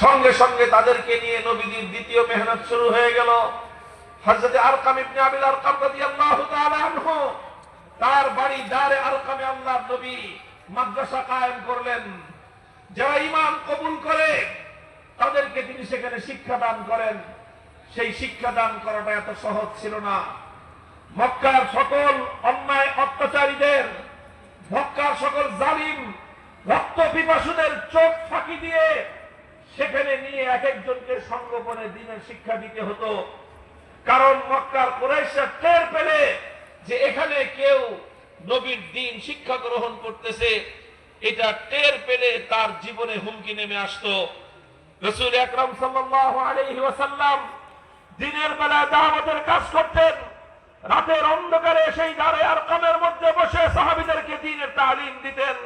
সঙ্গে সঙ্গে তাদেরকে নিয়ে নবীজির দ্বিতীয় মেহনত শুরু হয়ে গেল। হযরত আরকাম ইবনে আবিল আরকাম রাদিয়াল্লাহু তাআলা আনহু তার বাড়ি দারে আরকামে আল্লাহর নবী মাদ্রাসা কায়েম করলেন। যারা ঈমান কবুল করে তাদেরকে তিনি সেখানে শিক্ষা দান করেন। সেই শিক্ষা দান করাটা এত সহজ ছিল না। মক্কার সকল অন্যায় অত্যাচারীদের, মক্কার সকল জালিম রক্ত পিপাসুদের চোখ ফাঁকি দিয়ে সেখানে নিয়ে এক একজনকে সংগোপনে দ্বীনের শিক্ষা দিতে হতো। কারণ মক্কার কুরাইশরা টের পেলে যে এখানে কেউ নবীর দ্বীন শিক্ষা গ্রহণ করতেছে, এটা টের পেলে তার জীবনে হুমকি নেমে আসতো। রাসূল আকরাম সাল্লাল্লাহু আলাইহি ওয়াসাল্লাম দিনের বেলা দাওয়াতের কাজ করতেন, রাতের অন্ধকারে সেই দারে আরকামের মধ্যে বসে সাহাবীদেরকে দ্বীনের তালিম দিতেন।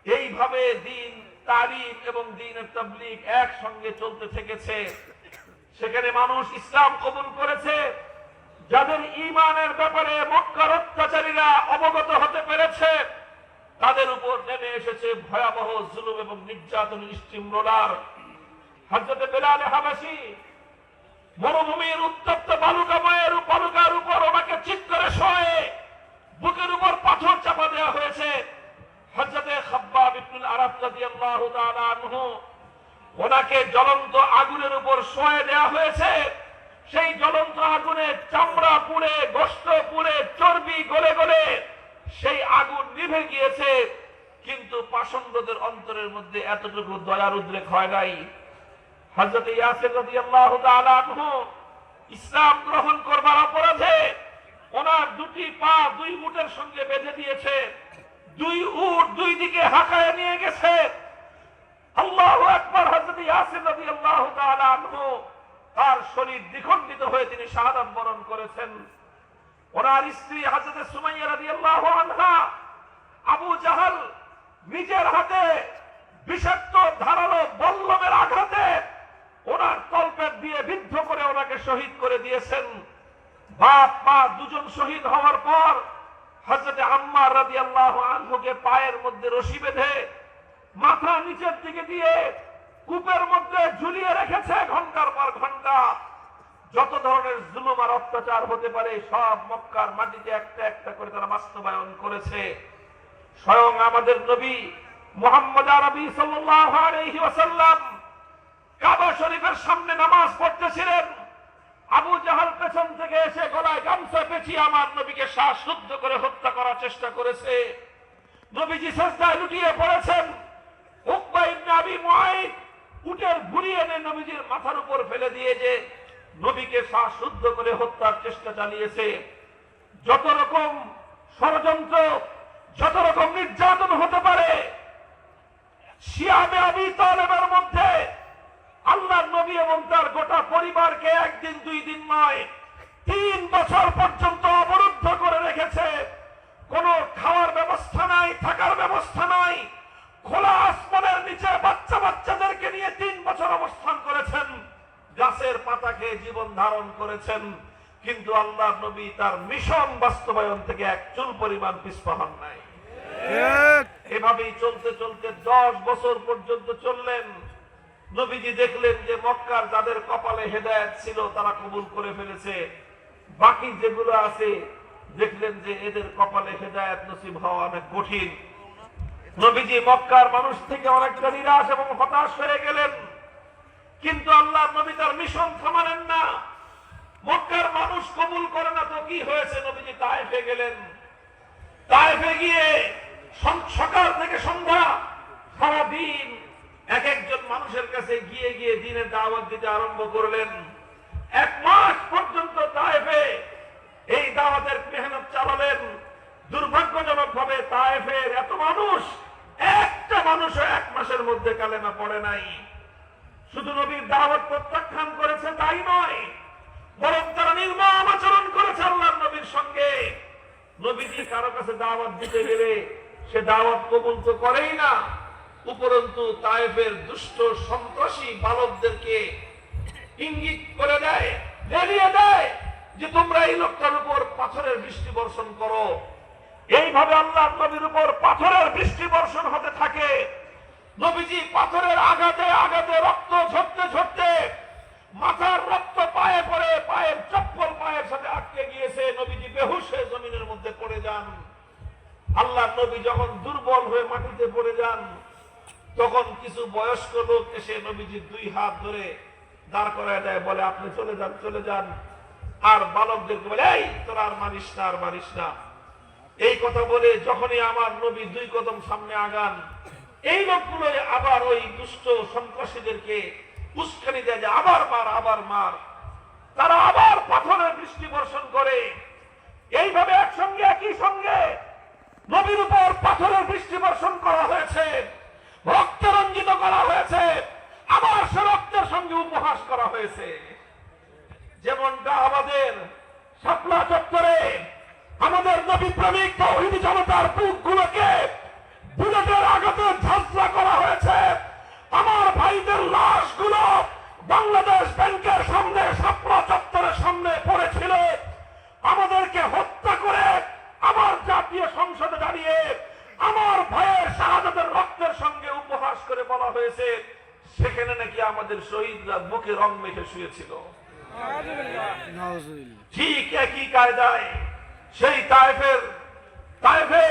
এইভাবে দ্বীন তালিম এবং দ্বীনের তাবলীগ একসঙ্গে চলতে থেকেছে। সেখানে মানুষ ইসলাম কবুল করেছে। যাদের ঈমানের ব্যাপারে মক্কার অত্যাচারীরা অবগত হতে পেরেছে, তাদের উপর নেমে এসেছে ভয়াবহ জুলুম এবং নির্যাতন, স্টিমরোলার। হযরত বেলাল হাবাসী মরুভূমির উত্তপ্ত বালুকার উপর ওনাকে চিৎ করে শোয়ে বুকের উপর পাথর চাপা দেওয়া হয়েছে। হযরত খাব্বাব ইবনুল আরাব রাদিয়াল্লাহু তাআলা আনহু ওনাকে জ্বলন্ত আগুনের উপর শোয়ে দেওয়া হয়েছে। সেই জ্বলন্ত আগুনে চামড়া পুড়ে, গোশত পুড়ে, চর্বি গলে গলে সেই আগুন নিভে গিয়েছে, কিন্তু পাষণ্ডদের অন্তরের মধ্যে এতটুকু দয়ার উদ্রেক হয় নাই। হযরত ইয়াসির রাদিয়াল্লাহু তাআলা আনহু ইসলাম গ্রহণ করবার অপরাধে ওনার দুটি পা দুই উটের সঙ্গে বেঁধে দিয়েছে। দুই উট দুই দিকে হাঁকায় নিয়ে গেছে। আল্লাহু আকবার। হযরত ইয়াসির রাদিয়াল্লাহু তাআলা আনহু তার শরীর দ্বিখণ্ডিত হয়ে তিনি শাহাদাত বরণ করেছেন। ওনার স্ত্রী হযরত সুমাইয়া রাদিয়াল্লাহু আনহা আবু জাহাল নিজের হাতে বিষাক্ত ধারালো বল্লমের আঘাতে ওনার তলপেট দিয়ে বিদ্ধ করে ওনাকে শহীদ করে দিয়েছেন। বাপ মা দুজন শহীদ হওয়ার পর হযরত আম্মার রাদিয়াল্লাহু আনহুকে পায়ের মধ্যে রশি বেঁধে মাথা নিচের দিকে দিয়ে কূপের মধ্যে ঝুলিয়ে রেখেছে ঘন্টার পর ঘন্টা। যত ধরনের জুলুম আর অত্যাচার হতে পারে সব মক্কার মাটিতে একটা একটা করে তারা বাস্তবায়ন করেছে। স্বয়ং আমাদের নবী মুহাম্মদ আরবি সাল্লাল্লাহু আলাইহি ওয়াসাল্লাম কাবা শরীফের সামনে নামাজ পড়তেছিলেন। আবু জাহাল পেছন থেকে এসে গলায় গামছা পেঁচিয়ে আমার নবীকে শ্বাসরুদ্ধ করে হত্যা করার চেষ্টা করেছে। নবীজি সিজদায় লুটিয়ে পড়েছেন। উকবা ইবনে আবি মুআইদ উটের ভুঁড়ি এনে নবীজির মাথার উপর ফেলে দিয়ে যে নবীকে শ্বাসরুদ্ধ করে হত্যার চেষ্টা চালিয়েছে। যত রকম ষড়যন্ত্র, যত রকম নির্যাতন হতে পারে, শিয়াবে আবি তালেবের মধ্যে আল্লাহর নবী এবং তার গোটা পরিবারকে একদিন দুই দিন নয় 3 বছর পর্যন্ত অবরুদ্ধ করে রেখেছে। কোনো খাওয়ার ব্যবস্থা নাই, থাকার ব্যবস্থা নাই। খোলা আসমানের নিচে বাচ্চাদেরকে নিয়ে 3 বছর অবস্থান করেছেন। গাছের পাতা খেয়ে জীবন ধারণ করেছেন। কিন্তু আল্লাহর নবী তার মিশন বাস্তবায়ন থেকে এক চুল পরিমাণ পিছপা হন নাই। এভাবেই চলতে চলতে 10 বছর পর্যন্ত চললেন। নবীজি দেখলেন যে মক্কার যাদের কপালে হেদায়েত ছিল তারা কবুল করে ফেলেছে। বাকি যেগুলো আছে দেখলেন যে এদের কপালে হেদায়েত নসিব হওয়া অনেক কঠিন। নবীজি মক্কার মানুষ থেকে অনেকটা নিরাশ এবং হতাশ হয়ে গেলেন। কিন্তু আল্লাহর নবী তার মিশন থামালেন না। মক্কার মানুষ কবুল করে না তো কি হয়েছে, নবীজি তায়েফে গেলেন। তায়েফে গিয়ে সকাল থেকে সন্ধ্যা সারাদিন এক একজন মানুষের কাছে গিয়ে গিয়ে দ্বীনের দাওয়াত দিতে আরম্ভ করলেন। 1 মাস পর্যন্ত তায়েফে এই দাওয়াতের মেহনত চালালেন। দুর্ভাগ্যজনক ভাবে তায়েফের এত মানুষ, একটা মানুষও 1 মাসের মধ্যে কালেমা পড়ে নাই। শুধু নবীর দাওয়াত প্রত্যাখ্যান করেছে তাই নয়, বরং তারা নির্মম আচরণ করেছে আল্লাহর নবীর সঙ্গে। নবীজি কারো কাছে দাওয়াত দিতে গেলে সে দাওয়াত কবুল তো করেই না, উপরন্তু তায়েফের দুষ্ট সন্ত্রাসী বালকদেরকে ইঙ্গিত করে দেয়, জানিয়ে দেয় যে তোমরা এই লোকটার উপর পাথরের বৃষ্টি বর্ষণ করো। এইভাবে আল্লাহর নবীর উপর পাথরের বৃষ্টি বর্ষণ হতে থাকে। নবীজি পাথরের আঘাতে আঘাতে রক্ত তখন কিছু বয়স্ক লোক এসে নবীজির দুই হাত ধরে দাঁড় করায় দেয়, বলে আপনি চলে যান চলে যান। আর বালকদেরকে বলে, এই তোরা আর মারিস না আর মারিস না। এই কথা বলে যখনই আমার নবী দুই কদম সামনে আগান, এই লোকগুলো আবার ওই দুষ্ট সন্ত্রাসীদেরকে উস্কানি দেয় যে আবার মার আবার মার। তারা আবার পাথরের বৃষ্টি বর্ষণ করে। এইভাবে একসঙ্গে একই সঙ্গে নবীর উপর পাথরের বৃষ্টি বর্ষণ করা হয়েছে, রক্ত রঞ্জিত করা হয়েছে, আবার সে রক্তের সঙ্গে উপহাস করা হয়েছে। যেমনটা আমাদের শাপলা চত্বরে আমাদের নবী প্রেমিক তাওহীদি জনতার বুকগুলোকে বুলেটের আঘাতে ঝাঁঝরা করা হয়েছে। আমার ভাইদের লাশগুলো বাংলাদেশ ব্যাংকের সামনে শাপলা চত্বরের সামনে পড়েছিল। আমাদেরকে হত্যা করে আমার জাতীয় সংসদে দাঁড়িয়ে আমার ভাইয়ের শাহাদাতের রক্তের সঙ্গে উপহাস করে বলা হয়েছে সেখানে নাকি আমাদের শহীদরা মুখে রং মেখে শুয়েছিল। ঠিক একই কায়দায় সেই তায়েফে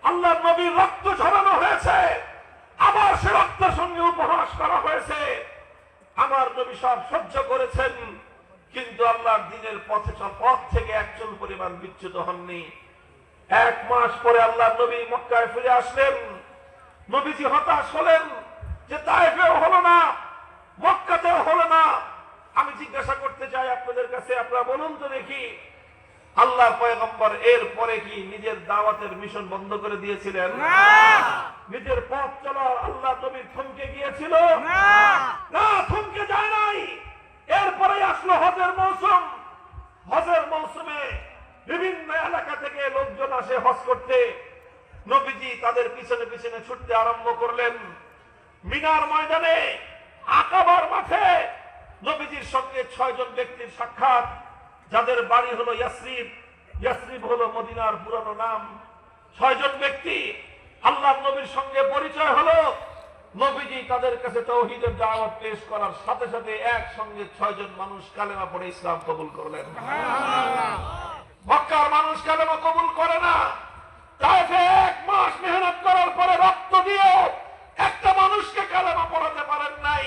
আল্লাহর নবীর রক্ত ঝরানো হয়েছে, আবার সে রক্তের সঙ্গে উপহাস করা হয়েছে। আমার নবী সব সহ্য করেছেন, কিন্তু আল্লাহর দ্বীনের পথ থেকে একচুল পরিমাণ বিচ্যুত হননি। 1 মাস পরে আল্লাহর নবী মক্কায় ফিরে আসলেন। নবীজি হতাশ হলেন যে তায়েফেও হলো না, মক্কাতেও হলো না। আমি জিজ্ঞাসা করতে চাই আপনাদের কাছে, আপনারা বলুন তো দেখি, আল্লাহর পয়গম্বর এর পরে কি নিজের দাওয়াতের মিশন বন্ধ করে দিয়েছিলেন? নিজের পথ চলা আল্লাহ নবী থমকে গিয়েছিল? না, থমকে যায় নাই। এরপরে আসলো হজের মৌসুম। হজের মৌসুমে বিভিন্ন এলাকা থেকে লোকজন আসে হজ করতে। নবীজি তাদের পিছনে পিছনে ছুটতে আরম্ভ করলেন। মিনার ময়দানে আকাবার মাঠে নবীজির সঙ্গে 6 জন ব্যক্তির সাক্ষাৎ, যাদের বাড়ি হলো ইয়াসরিব। ইয়াসরিব হলো মদিনার পুরানো নাম। 6 জন ব্যক্তি আল্লাহর নবীর সঙ্গে পরিচয় হলো। নবীজি তাদের কাছে তাওহীদের দাওয়াত পেশ করার সাথে সাথে একসঙ্গে 6 জন মানুষ কালেমা পড়ে ইসলাম কবুল করলেন। মক্কার মানুষ কালেমা কবুল করে না। তায়েফে 1 মাস মেহনত করার পরে রক্ত দিয়ে একটা মানুষকে কালেমা পড়াতে পারেন নাই।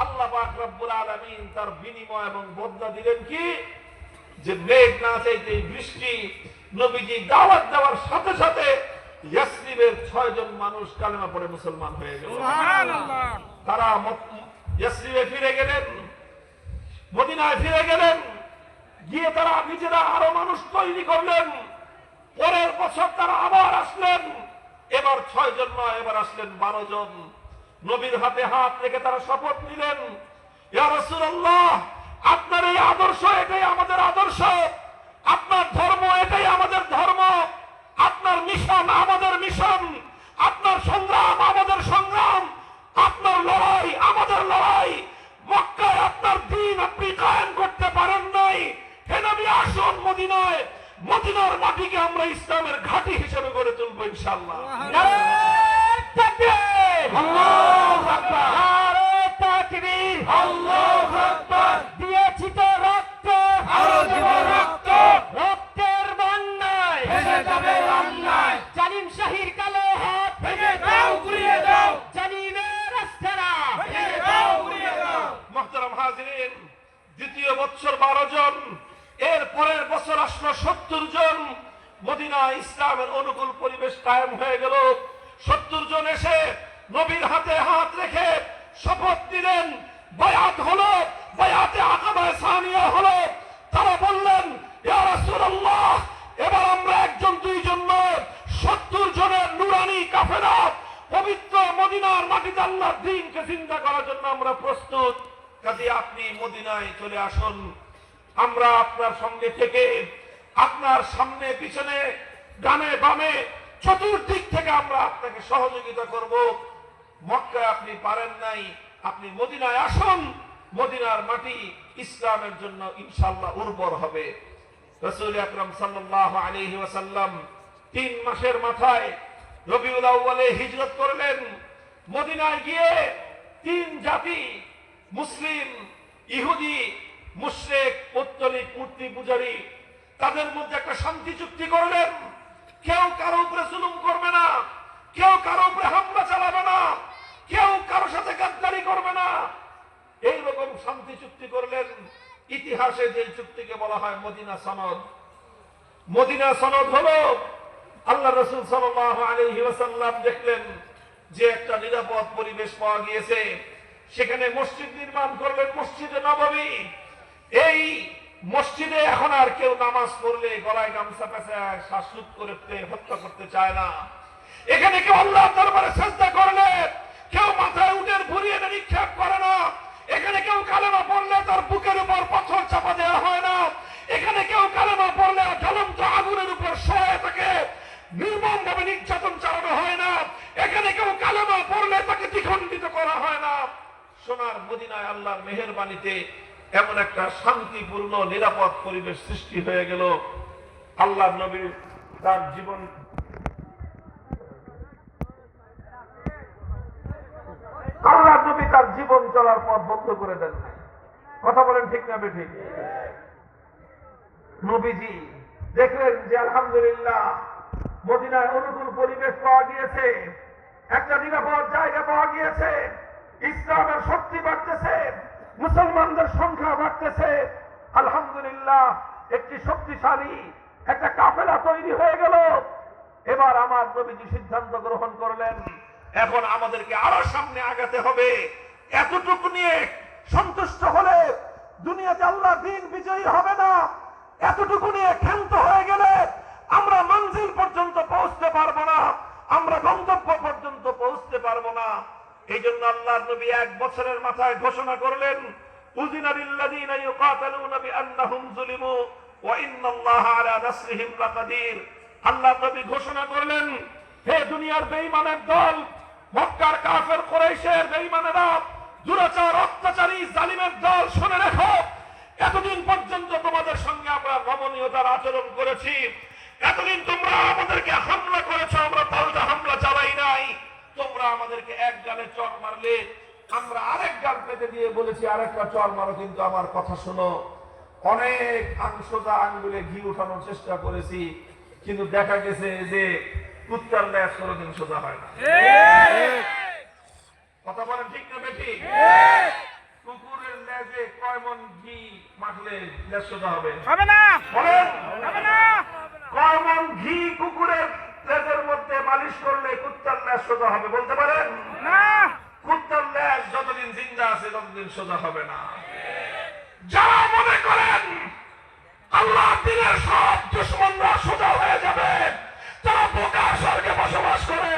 আল্লাহ পাক রব্বুল আলামিন তার বিনিময় এবং বদলা দিলেন কি, যে মেঘ না চাইতে বৃষ্টি। নবীজি দাওয়াত দেওয়ার সাথে সাথে ইয়াসরিবের 6 জন মানুষ কালেমা পড়ে মুসলমান হয়ে গেল। সুবহানাল্লাহ। তারা ইয়াসরিবে ফিরে গেলেন, মদিনায় ফিরে গেলেন। গিয়ে তারা নিজেরা আরো মানুষ তৈরি করলেন। পরের বছর তারা আবার আসলেন। এবার 6 জন নয়, এবার আসলেন 12 জন। নবীর হাতে হাত রেখে তারা শপথ নিলেন, ইয়া রাসূলুল্লাহ, আপনার এই আদর্শ এটাই আমাদের আদর্শ, আপনার ধর্ম এটাই আমাদের ধর্ম, আপনার মিশন আমাদের মিশন, আপনার সংগ্রাম আমাদের সংগ্রাম, আপনার লড়াই আমাদের লড়াই। মক্কায় আপনার দ্বীন আপনি কায়েম করতে পারেন নাই, হে নবী আসুন মদিনায়, মদিনার মাটিকে আমরা ইসলামের ঘাঁটি হিসেবে গড়ে তুলবো ইনশাআল্লাহ। নারে তাকবীর, আল্লাহু আকবার, নারে তাকবীর, আল্লাহু আকবার। দিয়েছি তো রক্ত, আরো দিব রক্ত, রক্তের বন্যায় ভেসে যাবে অন্যায়। জালিম শাহীর কালো হাত ভেঙে দাও, ঘুরিয়ে দাও, জালিমের আস্তানা ভেঙে দাও, ঘুরিয়ে দাও। মুহতারাম হাজিরিন, দ্বিতীয় বছর 12 জন, এর পরের বছর আসলো 70 জন। মদিনা ইসলামের অনুকূল পরিবেশ কায়েম হয়ে গেল। 70 জন এসে নবীর হাতে হাত রেখে শপথ নিলেন, বায়াত হলো, বায়াতে আকাবায়ে সানিয়া হলো। তারা বললেন, ইয়া রাসূলুল্লাহ, এবার আমরা 1 জন 2 জন নয়, 70 জনের নুরানি কাফেলা পবিত্র মদিনার মাটিতে আল্লাহর দ্বীনকে জিন্দা করার জন্য আমরা প্রস্তুত। কাজে আপনি মদিনায় চলে আসুন, আমরা আপনার সঙ্গে থেকে আপনার সামনে পিছনে ডানে বামে চতুর্দিক থেকে আমরা আপনাকে সহযোগিতা করব। মক্কায় আপনি পারেন নাই, আপনি মদিনায় আসুন, মদিনার মাটি ইসলামের জন্য ইনশাআল্লাহ উর্বর হবে। রাসূল আকরাম সাল্লাল্লাহু আলাইহি ওয়াসাল্লাম 3 মাসের মাথায় রবিউল আউয়ালে হিজরত করলেন। মদিনায় গিয়ে 3 জাতি, মুসলিম, ইহুদি, মুশরিক, পৌত্তলিক, মূর্তি পূজারী, তাদের মধ্যে একটা শান্তি চুক্তি করলেন। কেউ কারো উপরে জুলুম করবে না, কেউ কারো উপরে হামলা চালাবে না। কেউ কারোর সাথে গাদ্দারি করবে না, এইরকম শান্তি চুক্তি করলেন। ইতিহাসে যে চুক্তিকে বলা হয় মদিনা সনদ। মদিনা সনদ হলো আল্লাহ রাসূল সাল্লাল্লাহু আলাইহি ওয়াসাল্লাম দেখলেন যে একটা নিরাপদ পরিবেশ পাওয়া গিয়েছে, সেখানে মসজিদ নির্মাণ করলেন, মসজিদে নববী। এই মসজিদে এখন আর কেউ নামাজ পড়লে গলায় গামছা পেঁচায় শ্বাসরোধ করতে হত্যা করতে চায় না। এখানে কেউ আল্লাহর দরবারে সিজদা করলে কেউ মাথায় উটের ভরিয়ে নিক্ষেপ করে না। এখানে কেউ কালেমা পড়লে তার বুকের উপর পাথর চাপা দেওয়া হয় না। এখানে কেউ কালেমা পড়লে জ্বলন্ত আগুনের উপর শোয়ে তাকে নির্মমভাবে নির্যাতন চালানো হয় না। এখানে কেউ কালেমা পড়লে তাকে দ্বিখণ্ডিত করা হয় না। সোনার মদিনায় আল্লাহর মেহেরবানিতে এমন একটা শান্তিপূর্ণ নিরাপদ পরিবেশ সৃষ্টি হয়ে গেল। আল্লাহর নবী তার জীবন আল্লাহর নবী তার জীবন চলার পথ বন্ধ করে দেন। কথা বলেন ঠিক না বেঠিক? নবীজি দেখলেন যে আলহামদুলিল্লাহ মদিনায় অনুকূল পরিবেশ পাওয়া গিয়েছে, একটা নিরাপদ জায়গা পাওয়া গিয়েছে, ইসলামের শক্তি বাড়তেছে, মুসলমানদের সংখ্যা বাড়তেছে। আলহামদুলিল্লাহ একটি শক্তিশালী একটা কাফেলা তৈরি হয়ে গেল। এবার আমার নবীজি সিদ্ধান্ত গ্রহণ করলেন, এখন আমাদেরকে আরো সামনে আগাতে হবে। এতটুকু নিয়ে সন্তুষ্ট হলে দুনিয়াতে আল্লাহ দিন বিজয়ী হবে না। এতটুকু নিয়ে ক্ষান্ত হয়ে গেলে আমরা মঞ্জিল পর্যন্ত পৌঁছতে পারবো না, আমরা গন্তব্য পর্যন্ত পৌঁছতে পারবো না। এই জন্য আল্লাহর নবী 1 বছরের মাথায় ঘোষণা করলেন, উযিনা লিল্লাযীনা ইউকাতালুনা বিআন্নাহুম যুলিমু ওয়া ইন্নাল্লাহা আলা নাসরিহিম লাকাদির। আল্লাহর নবী ঘোষণা করলেন, হে দুনিয়ার বেঈমানের দল, মক্কার কাফের কুরাইশের বেঈমানেরা, দুরাচার অত্যাচারী জালিমের দল, শুনে রাখো, এতদিন পর্যন্ত তোমাদের সঙ্গে আমরা নমনীয়তার আচরণ করেছি, এতদিন তোমরা আমাদেরকে হামলা করেছো, আমরা পাল্টা হামলা চালাই নাই। তোমরা আমাদেরকে এক গালে চড় মারলে আমরা আরেক গাল পেতে দিয়ে বলেছি আরেকটা চড় মারো, কিন্তু আমার কথা শোনো। অনেক সোজা আঙ্গুলে ঘি উঠানোর চেষ্টা করেছি, কিন্তু দেখা গেছে যে কুত্তার ল্যাজ কোনোদিন সোজা হয় না। কথা বলেন ঠিক না বেঠিক? কুকুরের লেজে কয় মন ঘি মাখলে লেজ সোজা হবে? হবে না। বলেন হবে না। কয় মন ঘি কুকুরের লেজের মধ্যে মালিশ করলে কুত্তার লেজ সোজা হবে? বলতে পারেন না। কুত্তার লেজ যতদিন জিন্দা আছে ততদিন সোজা হবে না। যারা মনে করেন আল্লাহ দিনের সব দুশমনরা সোজা হয়ে যাবে, তারা বোকার স্বর্গে বসবাস করে।